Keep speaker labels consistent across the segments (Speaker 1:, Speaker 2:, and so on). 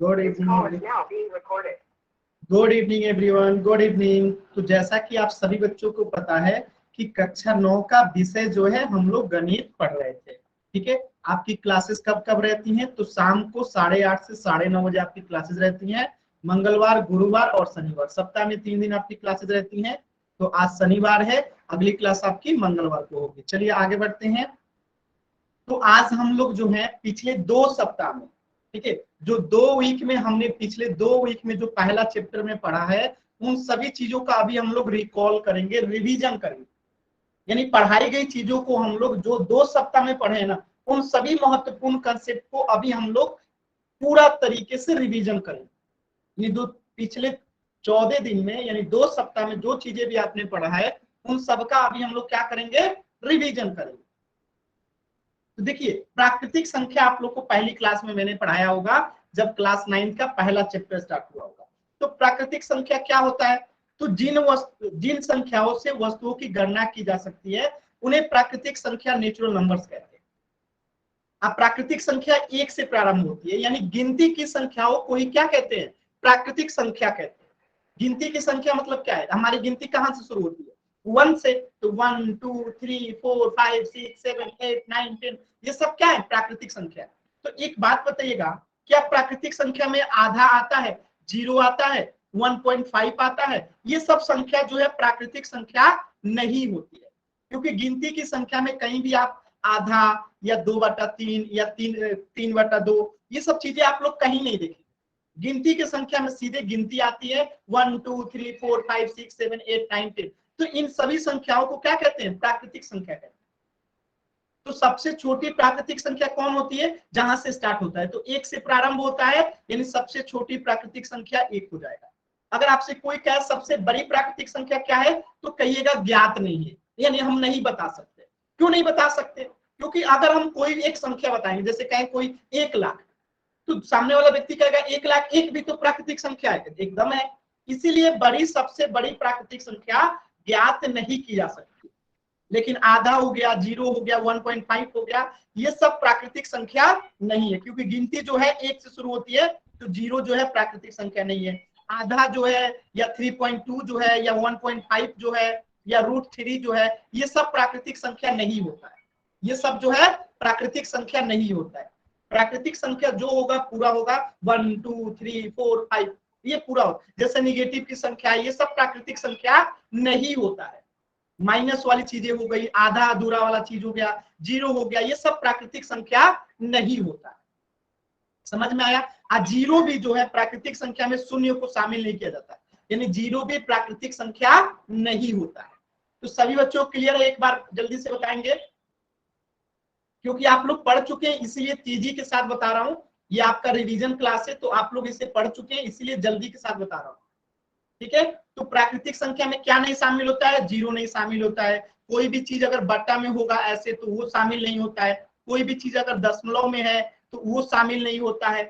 Speaker 1: Good evening, good evening everyone, good evening. तो जैसा कि आप सभी बच्चों को पता है कि कक्षा 9 का विषय जो है हम लोग गणित पढ़ रहे थे। ठीक है, आपकी क्लासेस कब कब रहती हैं? तो शाम को 8:30 से 9:30 बजे आपकी क्लासेस रहती हैं। मंगलवार, गुरुवार और शनिवार, सप्ताह में 3 दिन आपकी क्लासेस रहती हैं। तो आज शनिवार है, अगली क्लास आपकी मंगलवार को होगी। चलिए आगे बढ़ते हैं। तो आज हम लोग जो है पिछले 2 सप्ताह में, ठीक है, जो 2 वीक में हमने पिछले 2 वीक में जो पहला चैप्टर में पढ़ा है, उन सभी चीजों का अभी हम लोग रिकॉल करेंगे, रिवीजन करेंगे। यानी पढ़ाई गई चीजों को हम लोग जो 2 सप्ताह में पढ़े हैं ना, उन सभी महत्वपूर्ण कंसेप्ट को अभी हम लोग पूरा तरीके से रिवीजन करेंगे। ये दो पिछले 14 दिन में यानी 2 सप्ताह में जो चीजें भी आपने पढ़ा है, उन सबका अभी हम लोग क्या करेंगे? रिवीजन करेंगे। तो देखिए, प्राकृतिक संख्या आप लोग को पहली क्लास में मैंने पढ़ाया होगा, जब क्लास 9 का पहला चैप्टर स्टार्ट हुआ होगा। तो प्राकृतिक संख्या क्या होता है? तो जिन संख्याओं से वस्तुओं की गणना की जा सकती है, उन्हें प्राकृतिक संख्या, नेचुरल नंबर्स कहते हैं। अब प्राकृतिक संख्या 1 से प्रारंभ होती है, यानी गिनती की संख्याओं को ही क्या कहते हैं? प्राकृतिक संख्या कहते हैं। गिनती की संख्या मतलब क्या है? हमारी गिनती कहां से शुरू होती है? 1 से। तो 1 2 3 4 5 6 7 8 9 10, ये सब क्या है? प्राकृतिक संख्या। तो एक बात बताइएगा, क्या प्राकृतिक संख्या में आधा आता है, 0 आता है, 1.5 आता है? ये सब संख्या जो है प्राकृतिक संख्या नहीं होती है, क्योंकि गिनती की संख्या में कहीं भी आप आधा या 2/3 या 3/2, ये सब चीजें आप लोग कहीं नहीं देखेंगे। गिनती की संख्या में सीधे गिनती आती है 1 2 3 4 5 6 7 8 9 10। तो इन सभी संख्याओं को क्या कहते हैं? प्राकृतिक संख्या कहते हैं। तो सबसे छोटी प्राकृतिक संख्या कौन होती है? जहां से स्टार्ट होता है, तो 1 से प्रारंभ होता है, यानी सबसे छोटी प्राकृतिक संख्या 1 हो जाएगा। अगर आपसे कोई कहे सबसे बड़ी प्राकृतिक संख्या क्या है, तो कहिएगा ज्ञात नहीं है, यानी हम नहीं बता सकते। क्यों नहीं बता सकते? क्योंकि अगर हम कोई एक संख्या बताएंगे, जैसे कहें कोई 1 लाख, तो सामने वाला व्यक्ति कहेगा 1 लाख 1 भी तो प्राकृतिक संख्या है। एकदम है। इसीलिए सबसे बड़ी प्राकृतिक संख्या ज्ञात नहीं की जा सकती। लेकिन आधा हो गया, 0 हो गया, 1.5 हो गया, ये सब प्राकृतिक संख्या नहीं है, क्योंकि गिनती जो है 1 से शुरू होती है। तो 0 जो है प्राकृतिक संख्या नहीं है। आधा जो है, या 3.2 जो है, या 1.5 जो है, या √3 जो है, ये सब प्राकृतिक संख्या नहीं होता है। ये सब जो है प्राकृतिक संख्या नहीं होता है। प्राकृतिक संख्या जो होगा पूरा होगा 1 2 3 4 5, ये पूरा होगा। जैसे निगेटिव की संख्या, ये सब प्राकृतिक संख्या नहीं होता है। माइनस वाली चीजें हो गई, आधा अधूरा वाला चीज हो गया, 0 हो गया, ये सब प्राकृतिक संख्या नहीं होता है। समझ में आया? 0 भी जो है प्राकृतिक संख्या में शून्य को शामिल नहीं किया जाता है, यानी 0 भी प्राकृतिक संख्या नहीं होता है। तो सभी बच्चों क्लियर है? एक बार जल्दी से बताएंगे, क्योंकि आप लोग पढ़ चुके हैं, इसीलिए तेजी के साथ बता रहा हूं। ये आपका रिवीजन क्लास है, तो आप लोग इसे पढ़ चुके हैं, इसीलिए जल्दी के साथ बता रहा हूं। ठीक है, तो प्राकृतिक संख्या में क्या नहीं शामिल होता है? 0 नहीं शामिल होता है। कोई भी चीज अगर बट्टा में होगा ऐसे, तो वो शामिल नहीं होता है। कोई भी चीज अगर दशमलव में है, तो वो शामिल नहीं होता है।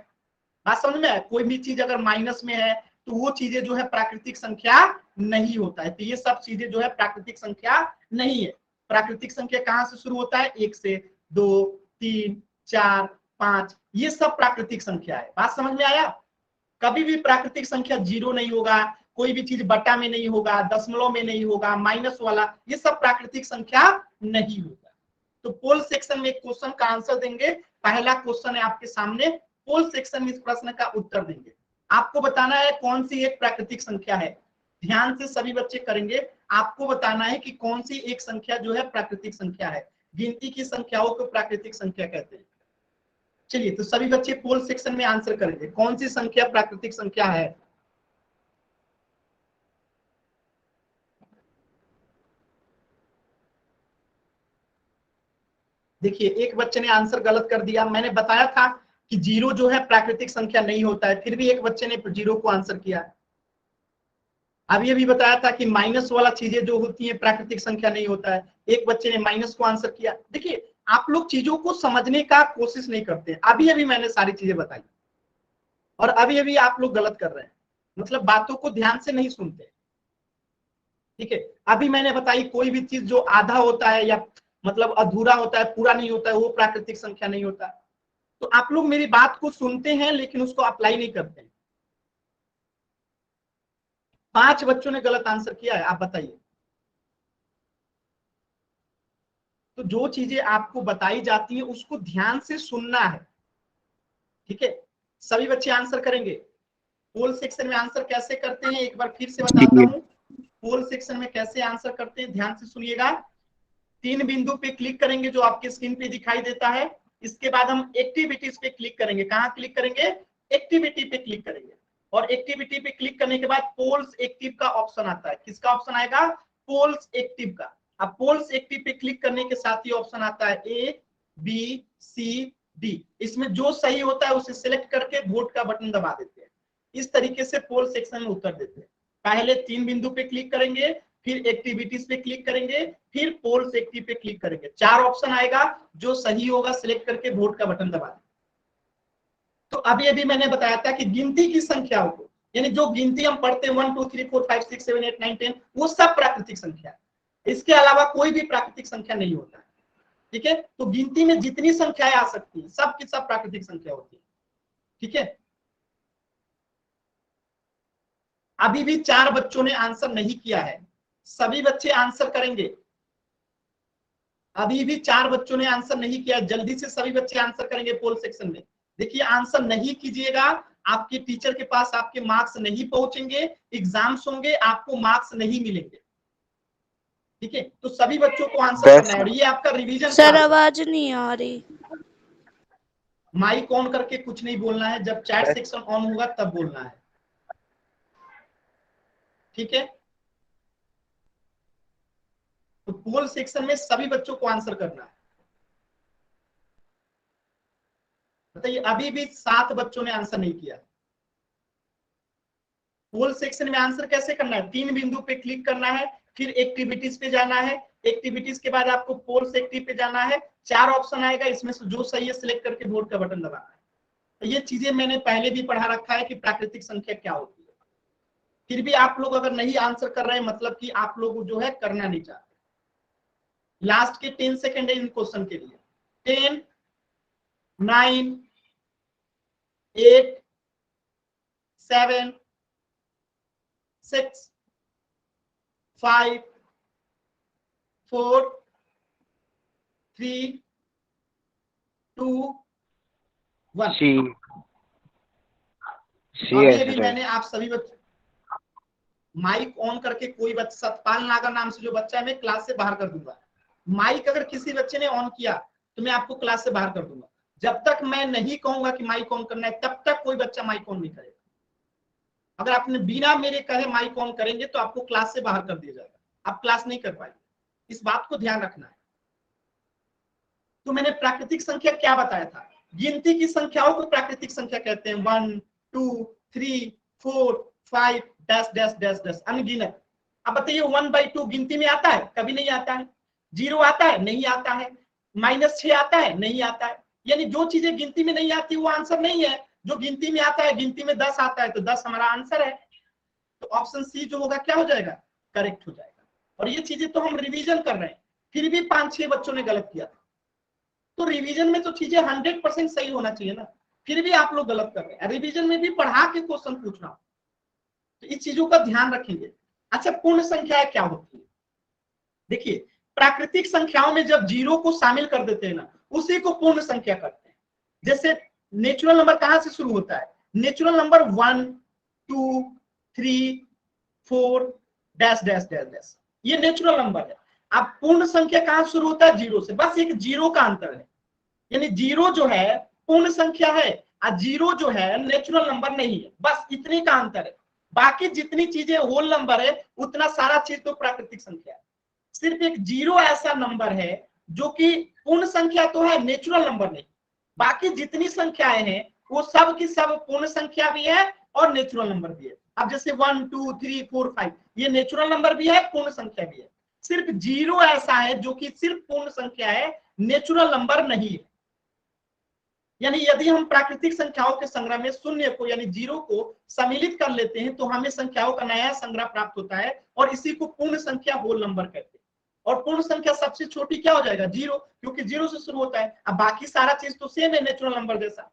Speaker 1: बात समझ में? कोई भी चीज अगर माइनस में है, तो वो चीजें जो है प्राकृतिक संख्या नहीं होता है। तो ये सब चीजें जो है प्राकृतिक संख्या नहीं है। प्राकृतिक संख्या कहां से शुरू होता है? 1 से, 2 3 4 5, ये सब प्राकृतिक संख्या है। बात समझ में आया? कभी भी प्राकृतिक संख्या 0 नहीं होगा, कोई भी चीज बटा में नहीं होगा, दशमलव में नहीं होगा, माइनस वाला, ये सब प्राकृतिक संख्या नहीं होगा। तो पोल सेक्शन में एक क्वेश्चन का आंसर देंगे। पहला क्वेश्चन है आपके सामने, पोल सेक्शन में इस प्रश्न का उत्तर देंगे। आपको बताना है कौन सी एक प्राकृतिक संख्या है। ध्यान से सभी बच्चे करेंगे। आपको बताना है कि कौन सी एक संख्या जो है प्राकृतिक संख्या है। गिनती की संख्याओं को प्राकृतिक संख्या कहते हैं। चलिए, तो सभी बच्चे पोल सेक्शन में आंसर करेंगे, कौन सी संख्या प्राकृतिक संख्या है। देखिए, एक बच्चे ने आंसर गलत कर दिया। मैंने बताया था कि 0 जो है प्राकृतिक संख्या नहीं होता है, फिर भी एक बच्चे ने 0 को आंसर किया। अभी अभी बताया था कि माइनस वाला चीजें जो होती है प्राकृतिक संख्या नहीं होता है, एक बच्चे ने माइनस को आंसर किया। देखिए, आप लोग चीजों को समझने का कोशिश नहीं करते। अभी अभी मैंने सारी चीजें बताई, और अभी अभी आप लोग गलत कर रहे हैं, मतलब बातों को ध्यान से नहीं सुनते। ठीक है, अभी मैंने बताई कोई भी चीज जो आधा होता है या मतलब अधूरा होता है, पूरा नहीं होता है, वो प्राकृतिक संख्या नहीं होता। तो आप लोग मेरी बात को सुनते हैं लेकिन उसको अप्लाई नहीं करते हैं। 5 बच्चों ने गलत आंसर किया है, आप बताइए। तो जो चीजें आपको बताई जाती है उसको ध्यान से सुनना है, ठीक है। सभी बच्चे आंसर करेंगे। पोल सेक्शन में आंसर कैसे करते हैं एक बार फिर से बताता हूं। पोल सेक्शन में कैसे आंसर करते हैं ध्यान से सुनिएगा। 3 बिंदु पे क्लिक करेंगे जो आपके स्क्रीन पे दिखाई देता है। इसके बाद हम एक्टिविटीज पे क्लिक करेंगे। कहां क्लिक करेंगे? एक्टिविटी पे क्लिक करेंगे। और एक्टिविटी पे क्लिक करने के बाद पोल्स एक्टिव का ऑप्शन आता है। किसका ऑप्शन आएगा? पोल्स एक्टिव का। अब पोल्स एक्टिव पे क्लिक करने के साथ ही ऑप्शन आता है ए बी सी डी। इसमें जो सही होता है उसे सिलेक्ट करके वोट का बटन दबा देते हैं। इस तरीके से पोल सेक्शन में उत्तर देते हैं। पहले 3 बिंदु पे क्लिक करेंगे, फिर एक्टिविटीज पे क्लिक करेंगे, फिर पोल्स एक्टिव पे क्लिक करेंगे। 4 ऑप्शन आएगा, जो सही होगा सिलेक्ट करके वोट का बटन दबा दें। तो अभी अभी मैंने बताया था कि गिनती की संख्याओं को, यानी जो गिनती हम पढ़ते हैं 1 2 3 4 5 6 7 8 9 10, वो सब प्राकृतिक संख्या है। इसके अलावा कोई भी प्राकृतिक संख्या नहीं होता है, ठीक है। तो गिनती में जितनी संख्याएं आ सकती हैं सब की सब प्राकृतिक संख्या होती है, ठीक है। अभी भी 4 बच्चों ने आंसर नहीं किया है, सभी बच्चे आंसर करेंगे। अभी भी 4 बच्चों ने आंसर नहीं किया, जल्दी से सभी बच्चे आंसर करेंगे पोल सेक्शन में। देखिए आंसर नहीं कीजिएगा, आपके टीचर के पास आपके मार्क्स नहीं पहुंचेंगे, एग्जाम्स होंगे, आपको मार्क्स नहीं मिलेंगे, ठीक है। तो सभी बच्चों को आंसर करना है और ये आपका रिवीजन
Speaker 2: सर आवाज नहीं आ रही।
Speaker 1: माइक ऑन करके कुछ नहीं बोलना है, जब चैट सेक्शन ऑन होगा तब बोलना है, ठीक है। तो पोल सेक्शन में सभी बच्चों को आंसर करना है। बताइए अभी भी 7 बच्चों ने आंसर नहीं किया। पोल सेक्शन में आंसर कैसे करना है? 3 बिंदु पे क्लिक करना है, फिर एक्टिविटीज पे जाना है, एक्टिविटीज के बाद आपको पोल्स एक्टिव पे जाना है। 4 ऑप्शन आएगा, इसमें से जो सही है सिलेक्ट करके वोट का बटन दबाना है। तो ये चीजें मैंने पहले भी पढ़ा रखा है कि प्राकृतिक संख्या क्या होती है। फिर भी आप लोग अगर नहीं आंसर कर रहे हैं मतलब कि आप लोग जो है करना नहीं चाहते। लास्ट के 10 सेकेंड है इन क्वेश्चन के लिए। 10 9 8 7 6 5 4 3 2 1। अभी मैंने आप सभी बच्चे माइक ऑन करके, कोई बच्चा सतपाल नागर नाम से जो बच्चा है मैं क्लास से बाहर कर दूंगा। माइक अगर किसी बच्चे ने ऑन किया तो मैं आपको क्लास से बाहर कर दूंगा। जब तक मैं नहीं कहूंगा कि माइक ऑन करना है तब तक कोई बच्चा माइक ऑन नहीं करेगा। अगर आपने बिना मेरे कहे माइक ऑन करेंगे तो आपको क्लास से बाहर कर दिया जाएगा, आप क्लास नहीं कर पाएंगे। इस बात को ध्यान रखना है। तो मैंने प्राकृतिक संख्या क्या बताया था? गिनती की संख्याओं को प्राकृतिक संख्या कहते हैं। 1 2 3 4 5 डैश डैश डैश डैश अनगिनत। अब बताइए 1/2 गिनती में आता है? कभी नहीं आता है। 0 आता है? नहीं आता है। -6 आता है? नहीं आता है। यानी जो चीजें गिनती में नहीं आती वो आंसर नहीं है। जो गिनती में आता है, गिनती में 10 आता है तो 10 हमारा आंसर है। तो ऑप्शन सी जो होगा क्या हो जाएगा? करेक्ट हो जाएगा। और ये चीजें तो हम रिवीजन कर रहे हैं, फिर भी 5-6 बच्चों ने गलत किया था। तो रिवीजन में तो चीजें 100% सही होना चाहिए ना, फिर भी आप लोग गलत कर रहे हैं। रिवीजन में भी पढ़ा के क्वेश्चन पूछना, तो इस चीजों का ध्यान रखेंगे। अच्छा, पूर्ण संख्याएं क्या होती है? देखिए प्राकृतिक संख्याओं में जब 0 को शामिल कर देते हैं ना, उसी को पूर्ण संख्या करते हैं। जैसे नेचुरल नंबर कहां से शुरू होता है? Natural number 1 2 3 4 dash dash dash dash, ये नेचुरल नंबर है। अब पूर्ण संख्या कहां शुरू होता है? 0 से। बस एक 0 का अंतर है। यानी 0 जो है पूर्ण संख्या है और 0 जो है नेचुरल नंबर नहीं है, बस इतने का अंतर है। बाकी जितनी चीजें होल नंबर है उतना सारा चीज तो प्राकृतिक संख्या है। सिर्फ एक 0 ऐसा नंबर है जो कि पूर्ण संख्या तो है, नेचुरल नंबर नहीं। बाकी जितनी संख्याएं हैं वो सब की सब पूर्ण संख्या भी है और नेचुरल नंबर भी है। अब जैसे 1 2 3 4 5 ये नेचुरल नंबर भी है, पूर्ण संख्या भी है। सिर्फ 0 ऐसा है जो कि सिर्फ पूर्ण संख्या है, नेचुरल नंबर नहीं है। यानी यदि हम प्राकृतिक संख्याओं के संग्रह में शून्य को यानी 0 को सम्मिलित कर लेते हैं तो हमें संख्याओं का नया संग्रह प्राप्त होता है और इसी को पूर्ण संख्या होल नंबर कहते हैं। और पूर्ण संख्या सबसे छोटी क्या हो जाएगा 0, क्योंकि 0 से शुरू होता है। अब बाकी सारा चीज तो सेम है नेचुरल नंबर जैसा।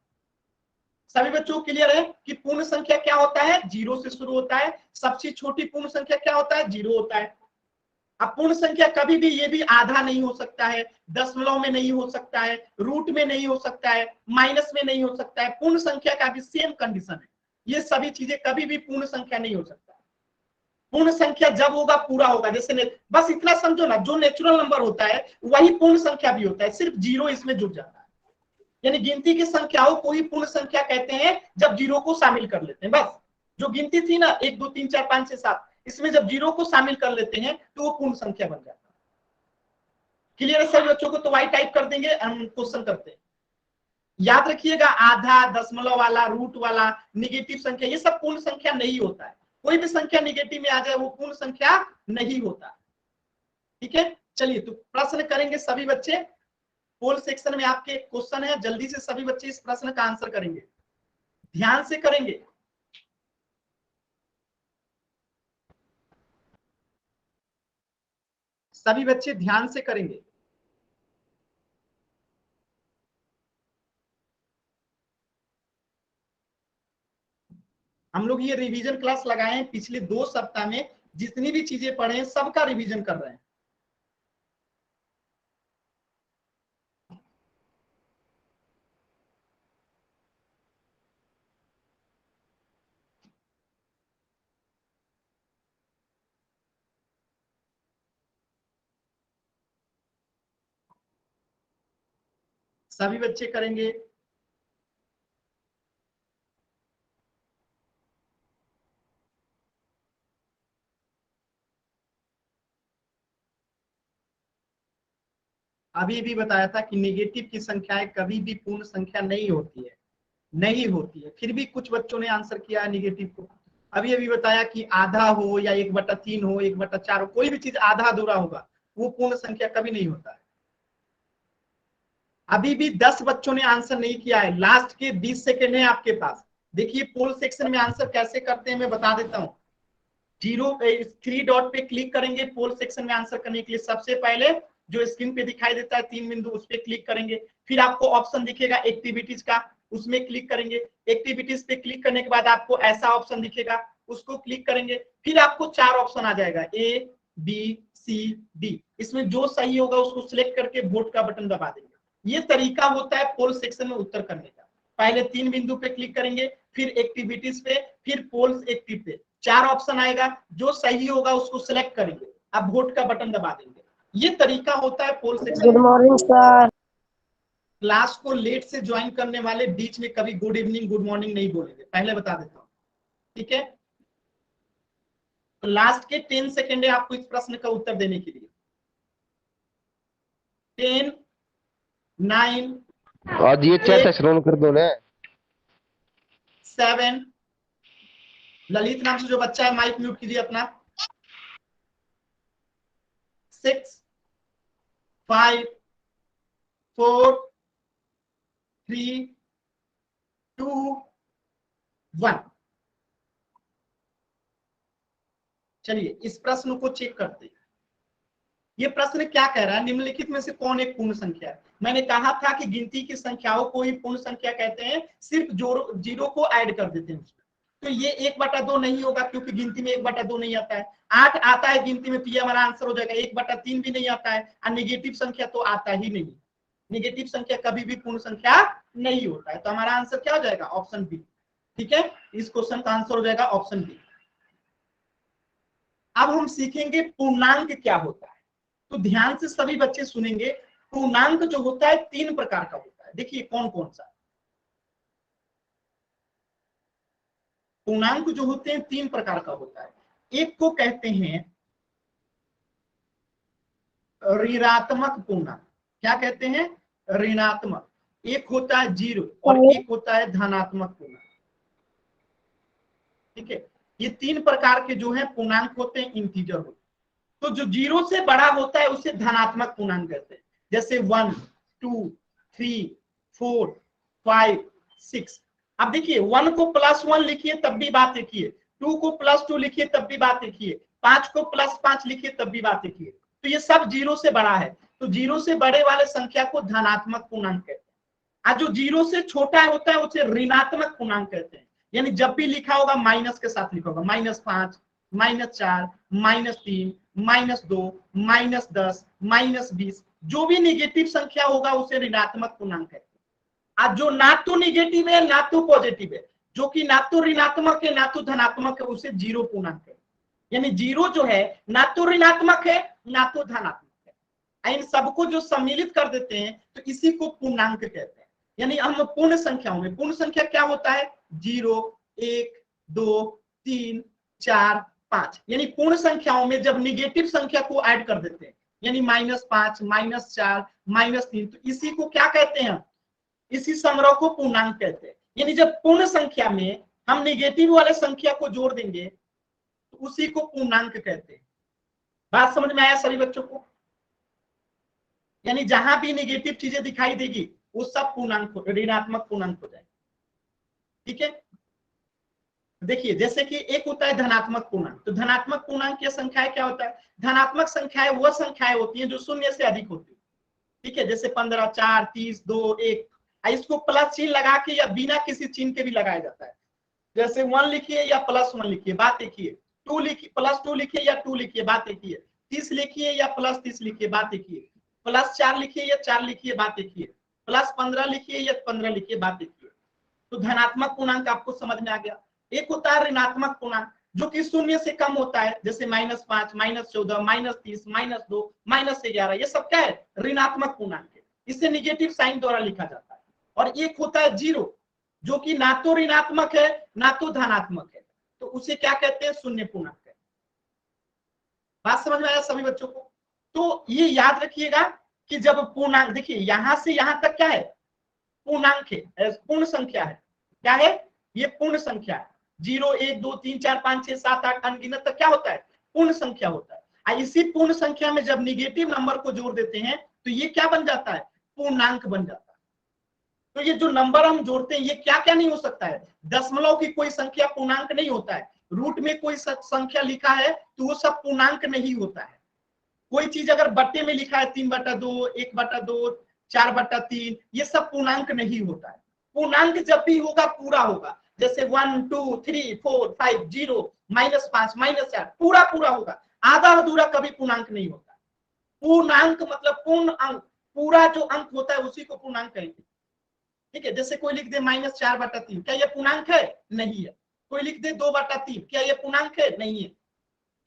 Speaker 1: सभी बच्चों को क्लियर है कि पूर्ण संख्या क्या होता है 0 से शुरू होता है, सबसे छोटी पूर्ण संख्या क्या होता है 0 होता है। अब पूर्ण संख्या कभी भी ये भी आधा नहीं हो सकता है, दशमलव में नहीं हो सकता है, रूट में नहीं हो सकता है, माइनस में नहीं हो सकता है। पूर्ण संख्या का भी सेम कंडीशन है, ये सभी चीजें कभी भी पूर्ण संख्या नहीं हो सकता। पूर्ण संख्या जब होगा पूरा होगा, जैसे बस इतना समझो ना, जो नेचुरल नंबर होता है वही पूर्ण संख्या भी होता है, सिर्फ 0 इसमें जुड़ जाता है। यानी गिनती की संख्याओं को ही पूर्ण संख्या कहते हैं जब 0 को शामिल कर लेते हैं। बस जो गिनती थी ना 1 2 3 4 5 6 7, इसमें जब 0 को शामिल कर लेते हैं तो वो पूर्ण संख्या बन जाता है। क्लियर है सभी बच्चों को? तो वाई टाइप कर देंगे, हम क्वेश्चन करते हैं। याद रखिएगा, आधा, दशमलव वाला, रूट वाला, निगेटिव संख्या, ये सब पूर्ण संख्या नहीं होता है। कोई भी संख्या निगेटिव में आ जाए वो पूर्ण संख्या नहीं होता। ठीक है, चलिए तो प्रश्न करेंगे सभी बच्चे। पोल सेक्शन में आपके क्वेश्चन है, जल्दी से सभी बच्चे इस प्रश्न का आंसर करेंगे, ध्यान से करेंगे। सभी बच्चे ध्यान से करेंगे। हम लोग ये रिवीजन क्लास लगाए हैं पिछले 2 सप्ताह में, जितनी भी चीजें पढ़े हैं सबका रिवीजन कर रहे हैं। सभी बच्चे करेंगे। अभी भी बताया था कि नेगेटिव की संख्याएं कभी भी पूर्ण संख्या नहीं होती है, नहीं होती है। फिर भी कुछ बच्चों ने आंसर किया है नेगेटिव को। अभी अभी बताया कि आधा हो या 1/3 हो, 1/4 हो, कोई भी चीज आधा अधूरा होगा वो पूर्ण संख्या कभी नहीं होता है। अभी भी 10 बच्चों ने आंसर नहीं किया है, लास्ट के 20 सेकेंड है आपके पास। देखिए पोल सेक्शन में आंसर कैसे करते हैं मैं बता देता हूँ। 3 डॉट पे क्लिक करेंगे पोल सेक्शन में आंसर करने के लिए। सबसे पहले जो स्क्रीन पे दिखाई देता है 3 बिंदु, उस पर क्लिक करेंगे। फिर आपको ऑप्शन दिखेगा एक्टिविटीज का, उसमें क्लिक करेंगे। एक्टिविटीज पे क्लिक करने के बाद आपको ऐसा ऑप्शन दिखेगा, उसको क्लिक करेंगे। फिर आपको 4 ऑप्शन आ जाएगा, ए बी सी डी। इसमें जो सही होगा उसको सिलेक्ट करके वोट का बटन दबा देंगे। ये तरीका होता है पोल सेक्शन में उत्तर करने का। पहले 3 बिंदु पे क्लिक करेंगे, फिर एक्टिविटीज पे, फिर पोल्स एक्टिव पे। 4 ऑप्शन आएगा, जो सही होगा उसको सिलेक्ट करेंगे, अब वोट का बटन दबा देंगे। ये तरीका होता है pole section.
Speaker 3: Good morning sir.
Speaker 1: Class को लेट से ज्वाइन करने वाले बीच में कभी गुड इवनिंग गुड मॉर्निंग नहीं बोलेंगे, पहले बता देता हूँ। ठीक है, तो लास्ट के 10 सेकेंड है आपको इस प्रश्न का उत्तर देने के लिए। 10 9
Speaker 4: आज ये चैट श्रवण कर दो ना।
Speaker 1: 7, ललित नाम से जो बच्चा है माइक म्यूट कीजिए अपना। 6 5 4 3 2 1। चलिए इस प्रश्न को चेक करते हैं। ये प्रश्न क्या कह रहा है, निम्नलिखित में से कौन एक पूर्ण संख्या है? मैंने कहा था कि गिनती की संख्याओं को ही पूर्ण संख्या कहते हैं, सिर्फ जीरो को ऐड कर देते हैं उसमें। तो ये 1/2 नहीं होगा, क्योंकि गिनती में 1/2 नहीं आता है। 8 आता है गिनती में, तो ये हमारा आंसर हो जाएगा। 1/3 भी नहीं आता है, और निगेटिव संख्या तो आता ही नहीं। निगेटिव संख्या कभी भी पूर्ण संख्या नहीं होता है, तो हमारा आंसर क्या हो जाएगा? Option B. ठीक है, इस क्वेश्चन का आंसर हो जाएगा ऑप्शन बी। अब हम सीखेंगे पूर्णांक क्या होता है। तो ध्यान से सभी बच्चे सुनेंगे। पूर्णांक जो होता है 3 प्रकार का होता है। देखिए कौन कौन सा पूर्णांक जो होते हैं 3 प्रकार का होता है। एक को कहते हैं ऋणात्मक पूर्णांक। क्या कहते हैं? ऋणात्मक। एक होता है 0 और एक होता है धनात्मक पूर्णांक। ठीक है, ये 3 प्रकार के जो है पूर्णांक होते हैं, इंटीजर होते हैं। तो जो 0 से बड़ा होता है उसे धनात्मक पूर्णांक कहते हैं, जैसे 1 2 3 4 5 6। अब देखिए 1 को +1 लिखिए तब भी बात एक ही है, 2 को +2 लिखिए तब भी बात एक ही है, 5 को +5 लिखिए तब भी बात एक ही है। तो ये सब 0 से बड़ा है, तो 0 से बड़े वाले संख्या को धनात्मक पूर्णांक कहते हैं। जो 0 से छोटा होता है उसे ऋणात्मक पूर्णांक कहते हैं। यानी जब भी लिखा होगा माइनस के साथ लिखा होगा, -5, -4, -3, -2, -10, -20, जो भी निगेटिव संख्या होगा उसे ऋणात्मक पूर्णांक कहते हैं। आज जो ना तो निगेटिव है ना तो पॉजिटिव है, जो कि ना तो ऋणात्मक है ना तो धनात्मक है, उसे जीरो पूर्णांक है। यानी जीरो जो है ना तो ऋणात्मक है ना तो धनात्मक है, इन सबको जो सम्मिलित कर देते हैं तो इसी को पूर्णांक कहते हैं। यानी हम पूर्ण संख्याओं में, पूर्ण संख्या क्या होता है, 0, 1, 2, 3, 4, 5, यानी पूर्ण संख्याओं में जब निगेटिव संख्या को ऐड कर देते हैं, यानी -5, -4, -3, तो इसी को क्या कहते हैं, इसी संग्रह को पूर्णांक कहते हैं। यानी जब पूर्ण संख्या में हम निगेटिव वाले संख्या को जोड़ देंगे तो उसी को पूर्णांक कहते हैं। बात समझ में आया सभी बच्चों को? यानी जहां भी निगेटिव चीजें दिखाई देगी वो सब पूर्णांक, ऋणात्मक पूर्णांक हो जाएगा। ठीक है, देखिए जैसे कि एक होता है धनात्मक पूर्णांक, तो धनात्मक पूर्णांक की संख्याएं क्या होता है, धनात्मक संख्याएं वो संख्याएं होती हैं जो शून्य से अधिक होती है। ठीक है, जैसे 15, 4, 30, 2, 1, इसको प्लस चिन्ह लगा के या बिना किसी चिन्ह के भी लगाया जाता है। जैसे 1 लिखिए या +1 लिखिए, बात एक ही है। 2 लिखिए, +2 लिखिए या 2 लिखिए, बात एक ही है। 30 लिखिए या +30 लिखिए, बात एक ही है। +4 लिखिए या 4 लिखिए, बात एक ही है। +15 लिखिए या 15 लिखिए, बात एक ही है। तो धनात्मक पूर्णांक आपको समझ में आ गया। एक होता है ऋणात्मक पूर्णांक जो कि शून्य से कम होता है, जैसे -5, -14, -30, -2, -11, ये सब क्या है, ऋणात्मक पूर्णांक है। इसे निगेटिव साइन द्वारा लिखा जाता है। और एक होता है 0 जो कि ना तो ऋणात्मक है ना तो धनात्मक है, तो उसे क्या कहते हैं, शून्य पूर्णांक है। बात समझ में आया सभी बच्चों को? तो ये याद रखिएगा कि जब पूर्णांक, देखिए यहां से यहां तक क्या है, पूर्णांक है, पूर्ण संख्या है। क्या है, ये पूर्ण संख्या है। 0, 1, 2, 3, 4, 5, 6, 7, 8 अनगिनत तक क्या होता है, पूर्ण संख्या होता है। इसी पूर्ण संख्या में जब निगेटिव नंबर को जोड़ देते हैं तो ये क्या बन जाता है, पूर्णांक बन जाता है। तो ये जो नंबर हम जोड़ते हैं ये क्या क्या नहीं हो सकता है, दशमलव की कोई संख्या पूर्णांक नहीं होता है, रूट में कोई संख्या लिखा है तो वो सब पूर्णांक नहीं होता है। कोई चीज अगर बट्टे में लिखा है 3/2, 1/2, 4/3, ये सब पूर्णांक नहीं होता है। पूर्णांक जब भी होगा पूरा होगा, जैसे 1, 2, 3, 4, 5, 0, -5, -4, पूरा पूरा होगा। आधा अधूरा कभी पूर्णांक नहीं होता। पूर्णांक मतलब पूर्ण अंक, पूरा जो अंक होता है उसी को पूर्णांक कहेंगे। ठीक है, जैसे कोई लिख दे -4/3, क्या ये पूर्णांक है, नहीं है। कोई लिख दे 2/3, क्या ये पूर्णांक है, नहीं है।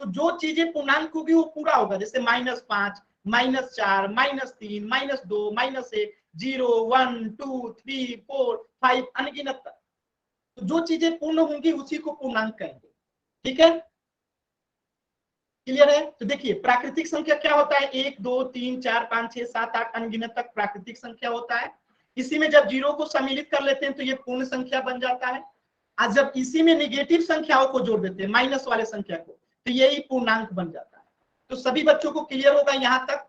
Speaker 1: तो जो चीजें पूर्णांक होगी वो पूरा होगा, जैसे -5, -4, -3, -2, -1, 0, 1, 2, 3, 4, 5 अनगिनत तक। तो जो चीजें पूर्ण होंगी उसी को पूर्णांक कहेंगे। ठीक है, क्लियर है? तो देखिए प्राकृतिक संख्या क्या होता है, 1, 2, 3, 4, 5, 6, 7, 8 अनगिनत तक प्राकृतिक संख्या होता है। इसी में जब 0 को सम्मिलित कर लेते हैं तो ये पूर्ण संख्या बन जाता है। आज जब इसी में निगेटिव संख्याओं को जोड़ देते हैं, माइनस वाले संख्या को, तो यही पूर्णांक बन जाता है। तो सभी बच्चों को क्लियर होगा यहां तक?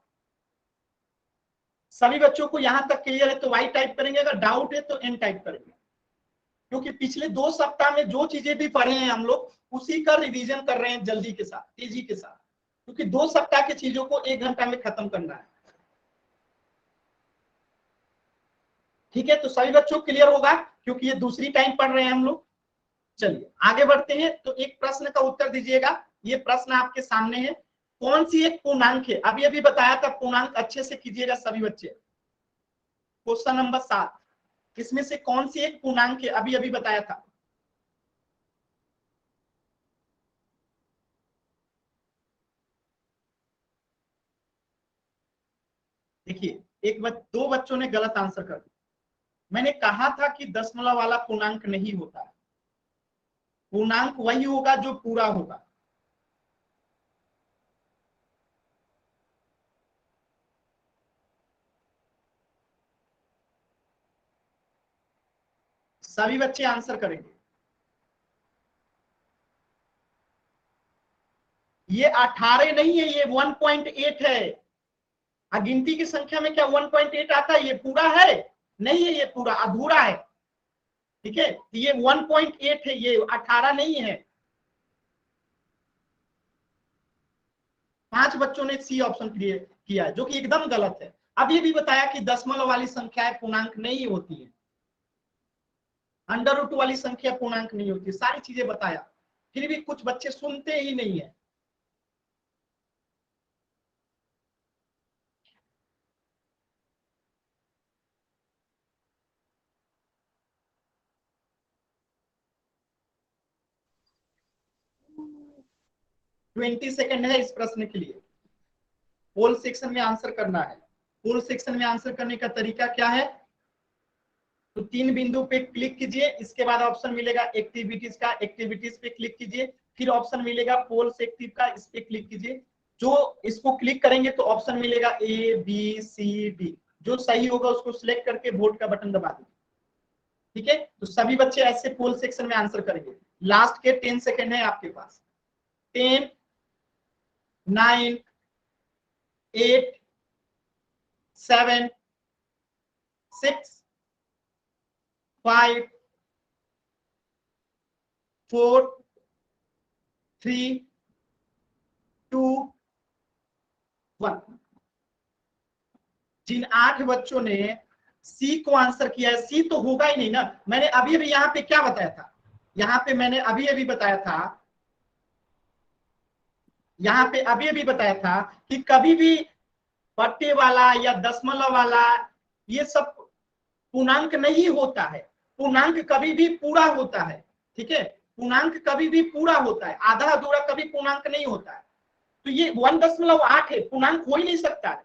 Speaker 1: सभी बच्चों को यहां तक क्लियर है तो वाई टाइप करेंगे, अगर डाउट है तो एन टाइप करेंगे। क्योंकि पिछले 2 सप्ताह में जो चीजें भी पढ़े हैं हम लोग उसी का रिवीजन कर रहे हैं जल्दी के साथ, तेजी के साथ, क्योंकि 2 सप्ताह की चीजों को 1 घंटा में खत्म करना है। ठीक है, तो सभी बच्चों क्लियर होगा क्योंकि ये दूसरी टाइम पढ़ रहे हैं हम लोग। चलिए आगे बढ़ते हैं। तो एक प्रश्न का उत्तर दीजिएगा, ये प्रश्न आपके सामने है। कौन सी एक पूर्णांक है, अभी अभी बताया था पूर्णांक, अच्छे से कीजिएगा सभी बच्चे। क्वेश्चन नंबर 7, इसमें से कौन सी एक पूर्णांक है, अभी अभी बताया था। देखिए दो बच्चों ने गलत आंसर कर दिया। मैंने कहा था कि दशमलव वाला पूर्णांक नहीं होता है, पूर्णांक वही होगा जो पूरा होगा। सभी बच्चे आंसर करेंगे। ये 18 नहीं है, ये 1.8 है। गिनती की संख्या में क्या 1.8 आता है, ये पूरा है नहीं है, ये पूरा अधूरा है। ठीक है, तो ये 1.8 है, ये 18 नहीं है। 5 बच्चों ने सी ऑप्शन किया है, जो कि एकदम गलत है। अब ये भी बताया कि दशमलव वाली संख्याएं पूर्णांक नहीं होती है, अंडर रूट वाली संख्या पूर्णांक नहीं होती, सारी चीजें बताया, फिर भी कुछ बच्चे सुनते ही नहीं है। ट्वेंटी सेकेंड है इस प्रश्न के लिए। पोल सेक्शन में आंसर करना है। पोल सेक्शन में आंसर करने का तरीका क्या है? तो 3 बिंदु पे क्लिक कीजिए, इसके बाद ऑप्शन मिलेगा एक्टिविटीज का, एक्टिविटीज पे क्लिक कीजिए, फिर ऑप्शन मिलेगा पोल्स एक्टिव का, इस पे क्लिक कीजिए। जो इसको क्लिक करेंगे तो ऑप्शन मिलेगा ए बी सी डी, जो सही होगा उसको सिलेक्ट करके वोट का बटन दबा दीजिए। ठीक है, तो सभी बच्चे ऐसे पोल सेक्शन में आंसर करेंगे। लास्ट के 10 सेकेंड है आपके पास। 10, 9, 8, 7, 6, 5, 4, 3, 2, 1। जिन 8 बच्चों ने सी को आंसर किया है, सी तो होगा ही नहीं ना। मैंने अभी अभी यहाँ पे क्या बताया था? यहाँ पे मैंने अभी अभी बताया था, यहाँ पे अभी अभी बताया था कि कभी भी पट्टे वाला या दशमलव वाला ये सब पूर्णांक नहीं होता है। पूर्णांक कभी भी पूरा होता है। ठीक है, पूर्णांक कभी भी पूरा होता है, आधा अधूरा कभी पूर्णांक नहीं होता है। तो ये 1.8 है, पूर्णांक हो ही नहीं सकता है।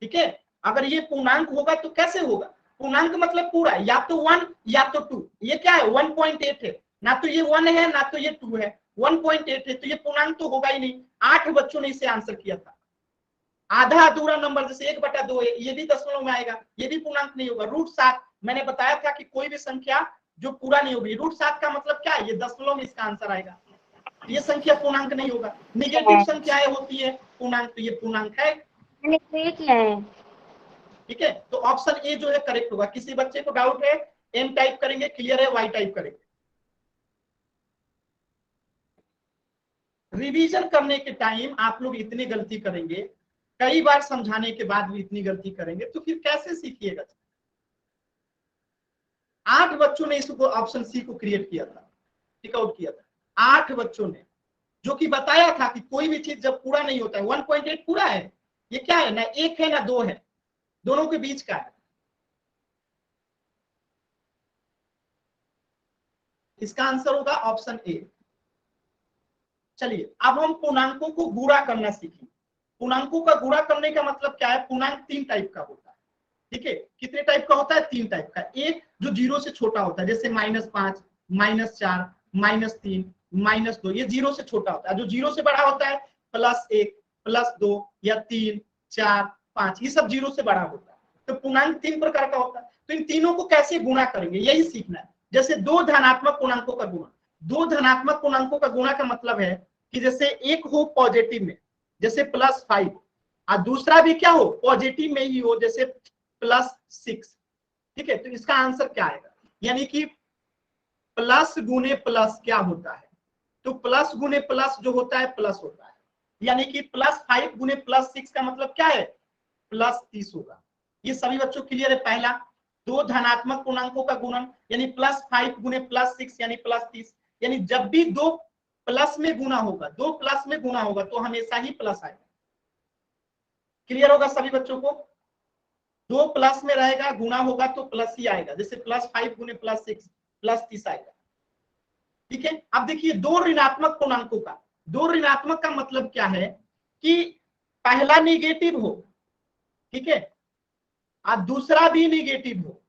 Speaker 1: ठीक है, अगर ये पूर्णांक होगा तो कैसे होगा? पूर्णांक मतलब पूरा, या तो 1 या तो 2। ये क्या है? 1.8 है, ना तो ये 1 है ना तो ये 2 है, 1.8 है, तो ये पूर्णांक तो होगा ही नहीं। 8 बच्चों ने इसे आंसर किया था। आधा अधूरा नंबर जैसे 1/2 है, ये भी दशमलव में आएगा, ये भी पूर्णांक नहीं होगा। √7 मैंने बताया था कि कोई भी संख्या जो पूरा नहीं होगी, √7 का मतलब क्या है? ये दशमलव में इसका आंसर आएगा, ये संख्या पूर्णांक नहीं होगा। निगेटिव संख्याएं होती है पूर्णांक, तो ये पूर्णांक है।
Speaker 3: क्या है?
Speaker 1: ठीक है, तो ऑप्शन ए जो है करेक्ट होगा। किसी बच्चे को डाउट है? एम टाइप करेंगे, क्लियर है, वाई टाइप करेंगे। रिवीजन करने के टाइम आप लोग इतनी गलती करेंगे, कई बार समझाने के बाद भी इतनी गलती करेंगे, तो फिर कैसे सीखिएगा? 8 बच्चों ने इसको ऑप्शन सी को क्रिएट किया था, टिक आउट किया था। 8 बच्चों ने, जो कि बताया था कि कोई भी चीज जब पूरा नहीं होता है, 1.8 पूरा है, ये क्या है? ना 1 है ना 2 है, दोनों के बीच का है। इसका आंसर होगा ऑप्शन ए। चलिए अब हम पूर्णांकों को गुणा करना सीखें। पूर्णांकों का गुणा करने का मतलब क्या है? पूर्णांक 3 टाइप का होता है। ठीक है, कितने टाइप का होता है? 3 टाइप का। एक जो 0 से छोटा होता है, जैसे -5, -4, -3, -2, ये 0 से छोटा होता है। जो 0 से बड़ा होता है, +1, +2 या 3, 4, 5, ये सब 0 से बड़ा होता है। तो पूर्णांक 3 प्रकार का होता है। तो इन तीनों को कैसे गुणा करेंगे, यही सीखना है। जैसे 2 धनात्मक पूर्णांकों का गुणा। 2 धनात्मक पूर्णांकों का गुणा का मतलब है कि जैसे एक हो पॉजिटिव में, जैसे +5, और दूसरा भी क्या हो? पॉजिटिव में ही हो, जैसे +6। ठीक है, तो इसका आंसर क्या आएगा? यानी कि प्लस गुने प्लस क्या होता है? तो प्लस गुने प्लस जो होता है प्लस होता है। यानी कि +5 गुने +6 का मतलब क्या है? +30 होगा। ये सभी बच्चों क्लियर है? पहला, 2 धनात्मक पूर्णांकों का गुणन यानी +5 गुने +6 यानी +30। यानी जब भी 2 प्लस में गुना होगा, 2 प्लस में गुना होगा तो हमेशा ही प्लस आएगा। क्लियर होगा सभी बच्चों को? 2 प्लस में रहेगा, गुना होगा तो प्लस ही आएगा। जैसे +5 गुने +6 +30 आएगा। ठीक है, अब देखिए 2 ऋणात्मक पूर्णांकों का। 2 ऋणात्मक का मतलब क्या है? कि पहला निगेटिव हो, ठीक है, और दूसरा भी निगेटिव हो।